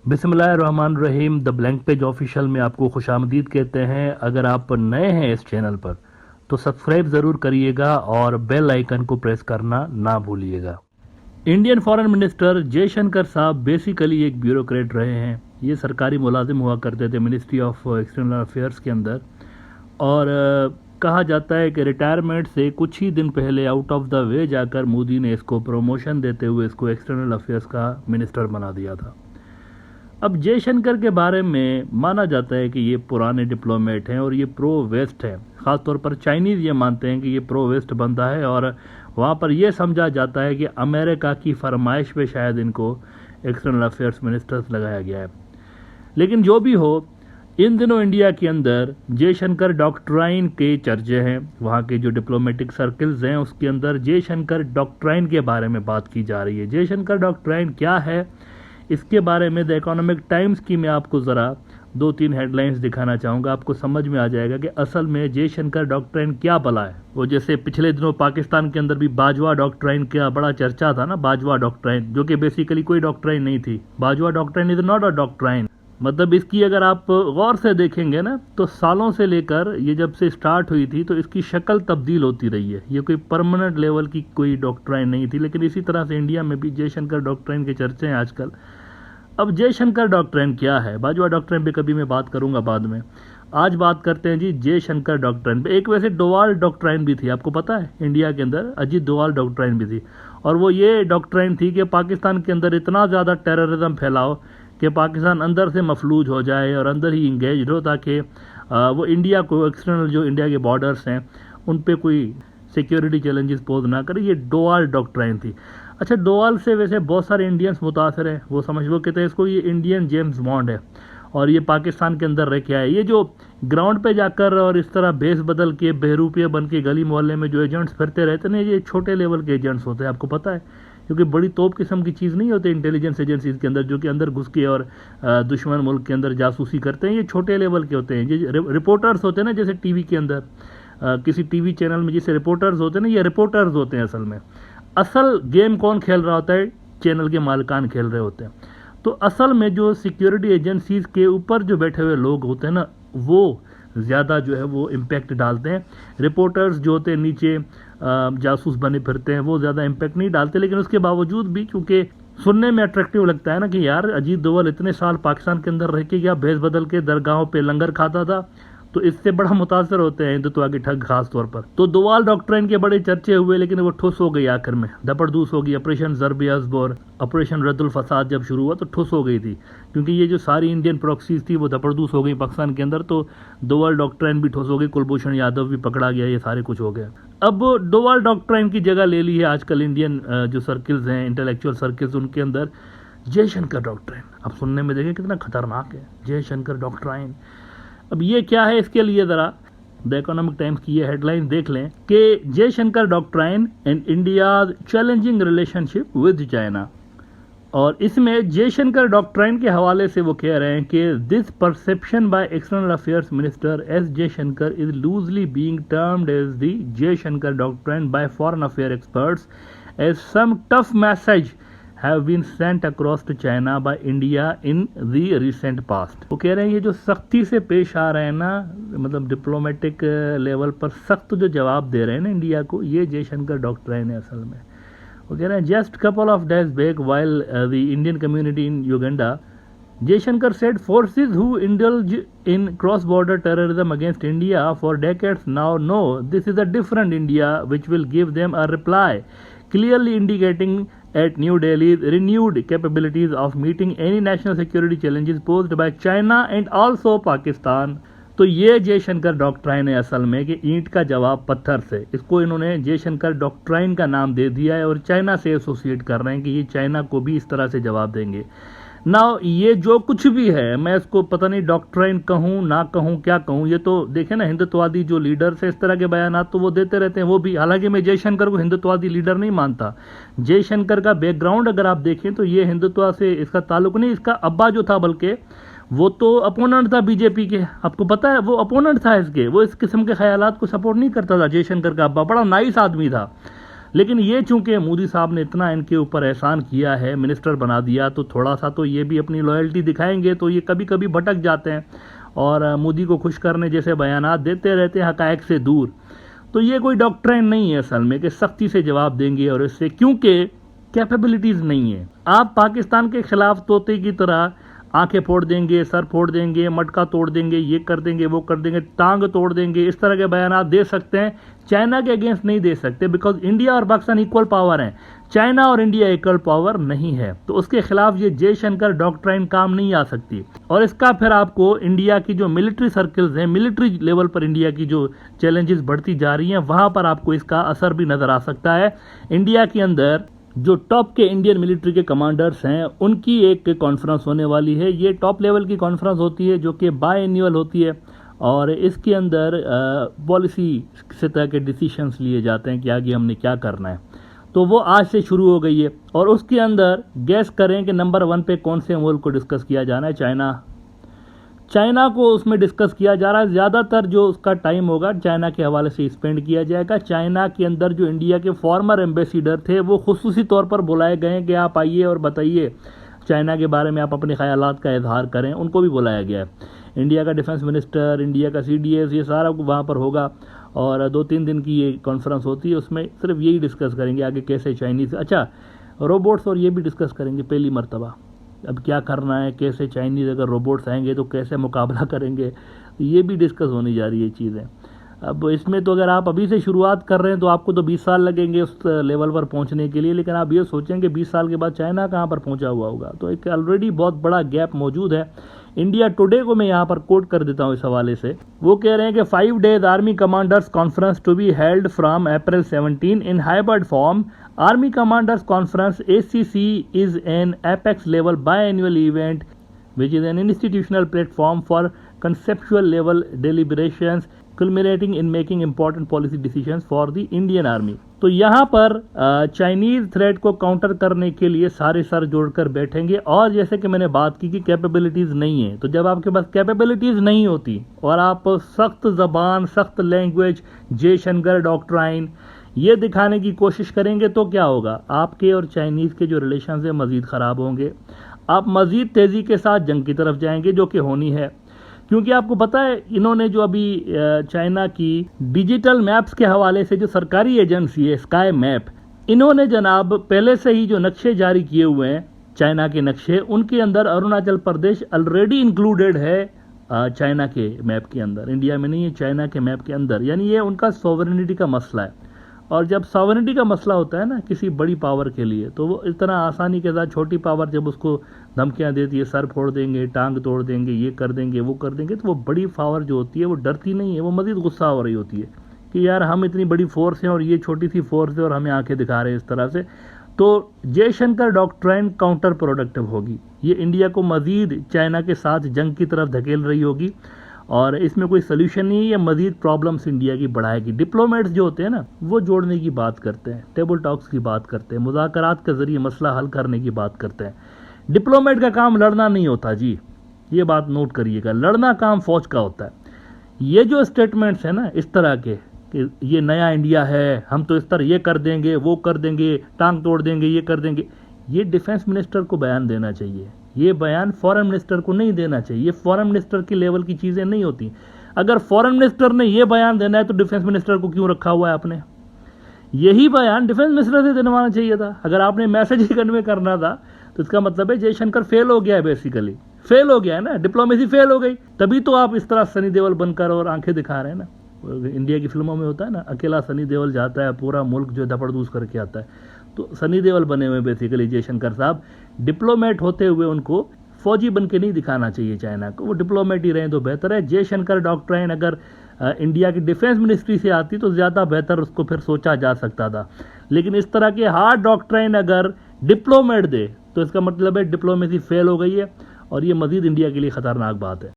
बिस्मिल्लाहिर्रहमानिर्रहीम। The blank page official में आपको खुशामदीद कहते हैं। अगर आप नए हैं इस चैनल पर तो सब्सक्राइब ज़रूर करिएगा और बेल आइकन को प्रेस करना ना भूलिएगा। इंडियन फॉरेन मिनिस्टर जयशंकर साहब बेसिकली एक ब्यूरोक्रेट रहे हैं। ये सरकारी मुलाजिम हुआ करते थे मिनिस्ट्री ऑफ एक्सटर्नल अफेयर्स के अंदर, और कहा जाता है कि रिटायरमेंट से कुछ ही दिन पहले आउट ऑफ द वे जाकर मोदी ने इसको प्रमोशन देते हुए इसको एक्सटर्नल अफेयर्स का मिनिस्टर बना दिया था। अब जयशंकर के बारे में माना जाता है कि ये पुराने डिप्लोमेट हैं और ये प्रो वेस्ट हैं। ख़ासतौर पर चाइनीज़ ये मानते हैं कि ये प्रो वेस्ट बंदा है, और वहाँ पर यह समझा जाता है कि अमेरिका की फरमाइश पे शायद इनको एक्सटर्नल अफेयर्स मिनिस्टर्स लगाया गया है। लेकिन जो भी हो, इन दिनों इंडिया के अंदर जयशंकर डॉक्ट्राइन के चर्चे हैं। वहाँ के जो डिप्लोमेटिक सर्कल्स हैं उसके अंदर जयशंकर डॉक्ट्राइन के बारे में बात की जा रही है। जयशंकर डॉक्ट्राइन क्या है, इसके बारे में द इकोनॉमिक टाइम्स की मैं आपको ज़रा 2-3 हेडलाइंस दिखाना चाहूँगा। आपको समझ में आ जाएगा कि असल में जयशंकर डॉक्ट्राइन क्या भला है। वो जैसे पिछले दिनों पाकिस्तान के अंदर भी बाजवा डॉक्ट्राइन का बड़ा चर्चा था ना, बाजवा डॉक्ट्राइन, जो कि बेसिकली कोई डॉक्ट्राइन नहीं थी। Bajwa doctrine is not a doctrine. मतलब इसकी अगर आप गौर से देखेंगे ना तो सालों से लेकर ये जब से स्टार्ट हुई थी तो इसकी शक्ल तब्दील होती रही है। ये कोई परमानेंट लेवल की कोई डॉक्ट्राइन नहीं थी। लेकिन इसी तरह से इंडिया में भी जयशंकर डॉक्ट्राइन के चर्चे हैं आजकल। अब जयशंकर डॉक्ट्राइन क्या है, बाजवा डॉक्ट्राइन पे कभी मैं बात करूंगा बाद में। आज बात करते हैं जी जयशंकर डॉक्ट्राइन पे। एक वैसे डोवाल डॉक्ट्राइन भी थी, आपको पता है, इंडिया के अंदर अजीत डोवाल डॉक्ट्राइन भी थी। और वो ये डॉक्ट्राइन थी कि पाकिस्तान के अंदर इतना ज़्यादा टेररिज्म फैलाओ कि पाकिस्तान अंदर से मफलूज हो जाए और अंदर ही इंगेज हो, ताकि वो इंडिया को एक्सटर्नल जो इंडिया के बॉर्डर्स हैं उन पे कोई सिक्योरिटी चैलेंजेस पोज ना करे। ये डोवाल डॉक्ट्राइन थी। अच्छा, डोवाल से वैसे बहुत सारे इंडियंस मुतासर हैं। वो समझ लो कहते हैं इसको ये इंडियन जेम्स बॉन्ड है, और ये पाकिस्तान के अंदर रह के आए। ये जो ग्राउंड पे जाकर और इस तरह भेस बदल के बहरूपिया बन के गली मोहल्ले में जो एजेंट्स फिरते रहते हैं, ये छोटे लेवल के एजेंट्स होते हैं, आपको पता है, क्योंकि बड़ी तोप किस्म की चीज़ नहीं होती इंटेलिजेंस एजेंसीज के अंदर, जो कि अंदर घुस के और दुश्मन मुल्क के अंदर जासूसी करते हैं। ये छोटे लेवल के होते हैं। ये रिपोर्टर्स होते हैं ना, जैसे टीवी के अंदर किसी टीवी चैनल में जैसे रिपोर्टर्स होते हैं ना, ये रिपोर्टर्स होते हैं। असल गेम कौन खेल रहा होता है, चैनल के मालिकान खेल रहे होते हैं। तो असल में जो सिक्योरिटी एजेंसीज के ऊपर जो बैठे हुए लोग होते हैं ना, वो ज़्यादा जो है वो इम्पैक्ट डालते हैं। रिपोर्टर्स जो होते हैं नीचे जासूस बने फिरते हैं, वो ज़्यादा इम्पैक्ट नहीं डालते। लेकिन उसके बावजूद भी क्योंकि सुनने में अट्रैक्टिव लगता है ना कि यार अजीत डोवाल इतने साल पाकिस्तान के अंदर रह के क्या भेस बदल के दरगाहों पे लंगर खाता था, तो इससे बड़ा मुतासर होते हैं हिंदुत्व के ठग खास तौर पर। तो डोवाल डॉक्ट्राइन के बड़े चर्चे हुए, लेकिन वो ठुस हो गई आखिर में, दपड़दूस हो गई। ऑपरेशन ज़र्ब अज़बर, ऑपरेशन रद्दुल फसाद जब शुरू हुआ तो ठुस हो गई थी, क्योंकि ये जो सारी इंडियन प्रॉक्सीज थी वो दपड़दूस हो गई पाकिस्तान के अंदर। तो डोवाल डॉक्ट्राइन भी ठुस हो गई, कुलभूषण यादव भी पकड़ा गया, ये सारे कुछ हो गया। अब डोवाल डॉक्ट्राइन की जगह ले ली है आजकल इंडियन जो सर्किल्स हैं, इंटेलेक्चुअल सर्किल्स, उनके अंदर जयशंकर डॉक्ट्राइन। अब सुनने में देखें कितना खतरनाक है जयशंकर डॉक्ट्राइन। अब ये क्या है, इसके लिए ज़रा द इकोनॉमिक टाइम्स की ये हेडलाइन देख लें कि Jaishankar doctrine and India challenging relationship with China. और इसमें जयशंकर डॉक्ट्राइन के हवाले से वो कह रहे हैं कि this perception by external affairs minister S Jaishankar is loosely being termed as the Jaishankar doctrine by foreign affair experts as some tough message have been sent across to China by India in the recent past। वो कह रहे हैं ये जो सख्ती से पेश आ रहे हैं ना, मतलब डिप्लोमेटिक लेवल पर सख्त जो जवाब दे रहे हैं ना इंडिया को, ये जयशंकर डॉक्ट्राइन है असल में। वो कह रहे हैं just couple of days back while the Indian community in Uganda, Jaishankar said forces who indulge in cross-border terrorism against India for decades now know this is a different India which will give them a reply, clearly indicating at New Delhi's renewed capabilities of meeting any national security challenges posed by China and also Pakistan। तो ये Jaishankar doctrine है असल में, कि ईंट का जवाब पत्थर से। इसको इन्होंने जयशंकर डॉक्ट्राइन का नाम दे दिया है और चाइना से एसोसिएट कर रहे हैं कि ये चाइना को भी इस तरह से जवाब देंगे। ना ये जो कुछ भी है, मैं इसको पता नहीं डॉक्ट्राइन कहूँ ना कहूँ क्या कहूँ, ये तो देखें ना हिंदुत्ववादी जो लीडर्स है इस तरह के बयानात तो वो देते रहते हैं वो भी। हालांकि मैं जयशंकर को हिंदुत्ववादी लीडर नहीं मानता। जयशंकर का बैकग्राउंड अगर आप देखें तो ये हिंदुत्व से इसका ताल्लुक नहीं। इसका अब्बा जो था, बल्कि वो तो अपोनेंट था बीजेपी के, आपको पता है, वो अपोनेंट था इसके। वो इस किस्म के ख्यालात को सपोर्ट नहीं करता था। जयशंकर का अब्बा बड़ा नाइस आदमी था, लेकिन ये चूंकि मोदी साहब ने इतना इनके ऊपर एहसान किया है, मिनिस्टर बना दिया, तो थोड़ा सा तो ये भी अपनी लॉयल्टी दिखाएंगे, तो ये कभी कभी भटक जाते हैं और मोदी को खुश करने जैसे बयानात देते रहते हैं हकायक से दूर। तो ये कोई डॉक्ट्राइन नहीं है असल में कि सख्ती से जवाब देंगे और इससे, क्योंकि कैपेबिलिटीज नहीं है। आप पाकिस्तान के खिलाफ तोते की तरह आंखें फोड़ देंगे, सर फोड़ देंगे, मटका तोड़ देंगे, ये कर देंगे, वो कर देंगे, टांग तोड़ देंगे, इस तरह के बयानात दे सकते हैं, चाइना के अगेंस्ट नहीं दे सकते, बिकॉज इंडिया और पाकिस्तान इक्वल पावर हैं, चाइना और इंडिया इक्वल पावर नहीं है। तो उसके खिलाफ ये जयशंकर डॉक्ट्राइन काम नहीं आ सकती। और इसका फिर आपको इंडिया की जो मिलिट्री सर्कल्स हैं, मिलिट्री लेवल पर इंडिया की जो चैलेंजेस बढ़ती जा रही हैं, वहां पर आपको इसका असर भी नजर आ सकता है। इंडिया के अंदर जो टॉप के इंडियन मिलिट्री के कमांडर्स हैं, उनकी एक कॉन्फ्रेंस होने वाली है। ये टॉप लेवल की कॉन्फ्रेंस होती है जो कि बाय एन्युअल होती है और इसके अंदर पॉलिसी सतह के डिसीशंस लिए जाते हैं कि आगे हमने क्या करना है। तो वो आज से शुरू हो गई है और उसके अंदर गैस करें कि नंबर 1 पे कौन से मुल्क को डिस्कस किया जाना है। चाइना को उसमें डिस्कस किया जा रहा है। ज़्यादातर जो उसका टाइम होगा चाइना के हवाले से स्पेंड किया जाएगा। चाइना के अंदर जो इंडिया के फॉर्मर एम्बेसडर थे वो खुसूसी तौर पर बुलाए गए हैं कि आप आइए और बताइए चाइना के बारे में, आप अपने ख्यालात का इजहार करें, उनको भी बुलाया गया है। इंडिया का डिफेंस मिनिस्टर, इंडिया का CDS, ये सारा वहाँ पर होगा और 2-3 दिन की ये कॉन्फ्रेंस होती है। उसमें सिर्फ यही डिस्कस करेंगे आगे कैसे चाइनीज़, अच्छा रोबोट्स और ये भी डिस्कस करेंगे पहली मरतबा। अब क्या करना है, कैसे चाइनीज़ अगर रोबोट्स आएंगे तो कैसे मुकाबला करेंगे, ये भी डिस्कस होने जा रही है चीज़ें। अब इसमें तो अगर आप अभी से शुरुआत कर रहे हैं तो आपको तो 20 साल लगेंगे उस लेवल पर पहुंचने के लिए, लेकिन आप ये सोचेंगे 20 साल के बाद चाइना कहाँ पर पहुंचा हुआ होगा। तो एक ऑलरेडी बहुत बड़ा गैप मौजूद है। इंडिया टुडे को मैं यहाँ पर कोट कर देता हूँ इस हवाले से। वो कह रहे हैं कि 5 days army commanders conference to be held from April 17 in hybrid form. Army Commanders Conference ACC is an apex level biannual event which is an institutional platform for conceptual level deliberations culminating in making important policy decisions for the Indian Army। तो यहाँ पर Chinese threat को counter करने के लिए सारे sir जोड़कर बैठेंगे। और जैसे कि मैंने बात की कि कैपेबिलिटीज नहीं है, तो जब आपके पास कैपेबिलिटीज नहीं होती और आप सख्त जबान, सख्त लैंग्वेज, जयशंकर डॉक्ट्राइन ये दिखाने की कोशिश करेंगे तो क्या होगा, आपके और चाइनीज़ के जो रिलेशन है मज़ीद ख़राब होंगे। आप मज़ीद तेज़ी के साथ जंग की तरफ जाएंगे जो कि होनी है। क्योंकि आपको पता है इन्होंने जो अभी चाइना की डिजिटल मैप्स के हवाले से जो सरकारी एजेंसी है स्काई मैप, इन्होंने जनाब पहले से ही जो नक्शे जारी किए हुए हैं चाइना के नक्शे, उनके अंदर अरुणाचल प्रदेश ऑलरेडी इंक्लूडेड है चाइना के मैप के अंदर। इंडिया में नहीं है, चाइना के मैप के अंदर। यानी ये उनका सॉवरेनिटी का मसला है। और जब सॉवरेनिटी का मसला होता है ना किसी बड़ी पावर के लिए, तो वो इतना आसानी के साथ छोटी पावर जब उसको धमकियां देती है, सर फोड़ देंगे, टांग तोड़ देंगे, ये कर देंगे, वो कर देंगे, तो वो बड़ी पावर जो होती है वो डरती नहीं है, वो मज़ीद गुस्सा हो रही होती है कि यार हम इतनी बड़ी फोर्स हैं और ये छोटी सी फोर्स है और हमें आंखें दिखा रहे हैं इस तरह से। तो जयशंकर डॉक्ट्राइन काउंटर प्रोडक्टिव होगी। ये इंडिया को मज़ीद चाइना के साथ जंग की तरफ धकेल रही होगी और इसमें कोई सोल्यूशन नहीं है। ये मज़ीद प्रॉब्लम्स इंडिया की बढ़ाएगी। डिप्लोमेट्स जो होते हैं ना, वो जोड़ने की बात करते हैं, टेबल टॉक्स की बात करते हैं, मुज़ाकरात के ज़रिए मसला हल करने की बात करते हैं। डिप्लोमेट का काम लड़ना नहीं होता जी, ये बात नोट करिएगा। लड़ना काम फौज का होता है। ये जो स्टेटमेंट्स हैं ना इस तरह के कि ये नया इंडिया है, हम तो इस तरह ये कर देंगे, वो कर देंगे, टांग तोड़ देंगे, ये कर देंगे, ये डिफेंस मिनिस्टर को बयान देना चाहिए। ये बयान फॉरेन मिनिस्टर को नहीं देना चाहिए। ये फॉरेन मिनिस्टर की लेवल की चीज़ें नहीं होती। अगर फॉरेन मिनिस्टर ने ये बयान देना है तो डिफेंस मिनिस्टर को क्यों रखा हुआ है आपने? यही बयान डिफेंस मिनिस्टर से दिलवाना चाहिए था। अगर आपने मैसेज ही कन्वे करना था तो इसका मतलब है जयशंकर फेल हो गया है, बेसिकली फेल हो गया है ना, डिप्लोमेसी फेल हो गई। तभी तो आप इस तरह सनी देओल बनकर और आंखें दिखा रहे हैं ना। इंडिया की फिल्मों में होता है ना, अकेला सनी देओल जाता है, पूरा मुल्क जो धपड़धूस करके आता है। तो सनी देओल बने हुए बेसिकली जयशंकर साहब। डिप्लोमेट होते हुए उनको फौजी बन के नहीं दिखाना चाहिए चाइना को, वो डिप्लोमेट ही रहें तो बेहतर है। जयशंकर डॉक्ट्राइन अगर इंडिया की डिफेंस मिनिस्ट्री से आती तो ज़्यादा बेहतर उसको फिर सोचा जा सकता था। लेकिन इस तरह के हार्ड डॉक्ट्राइन अगर डिप्लोमेट दे तो इसका मतलब है डिप्लोमेसी फेल हो गई है और ये मज़ीद इंडिया के लिए ख़तरनाक बात है।